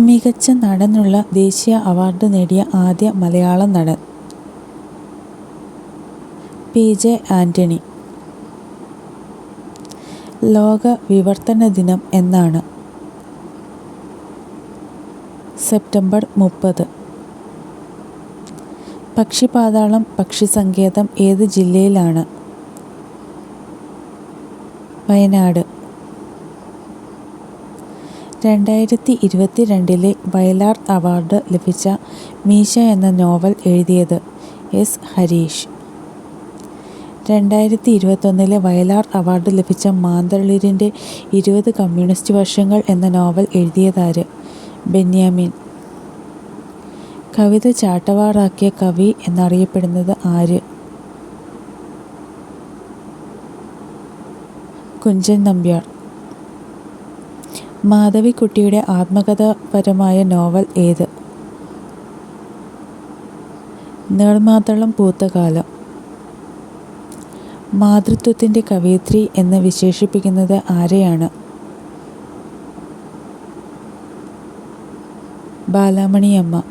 മികച്ച നടനുള്ള ദേശീയ അവാർഡ് നേടിയ ആദ്യ മലയാളം നടൻ PJ ആൻ്റണി. ലോക വിവർത്തന ദിനം എന്നാണ്? സെപ്റ്റംബർ 30. പക്ഷിപാതാളം പക്ഷിസങ്കേതം ഏത് ജില്ലയിലാണ്? വയനാട്. 2022 വയലാർ അവാർഡ് ലഭിച്ച മീശ എന്ന നോവൽ എഴുതിയത് S. ഹരീഷ്. 2021 വയലാർ അവാർഡ് ലഭിച്ച മാന്തളിരിൻ്റെ 20 കമ്മ്യൂണിസ്റ്റ് വർഷങ്ങൾ എന്ന നോവൽ എഴുതിയതാര്? ബെന്യാമിൻ. കവിത ചാട്ടവാറാക്കിയ കവി എന്നറിയപ്പെടുന്നത് ആര്? കുഞ്ചൻ നമ്പ്യാർ. മാധവിക്കുട്ടിയുടെ ആത്മകഥാപരമായ നോവൽ ഏത്? നീർമാതളം പൂത്ത കാലം. മാതൃത്വത്തിൻ്റെ കവയിത്രി എന്ന് വിശേഷിപ്പിക്കുന്നത് ആരെയാണ്? ബാലാമണിയമ്മ.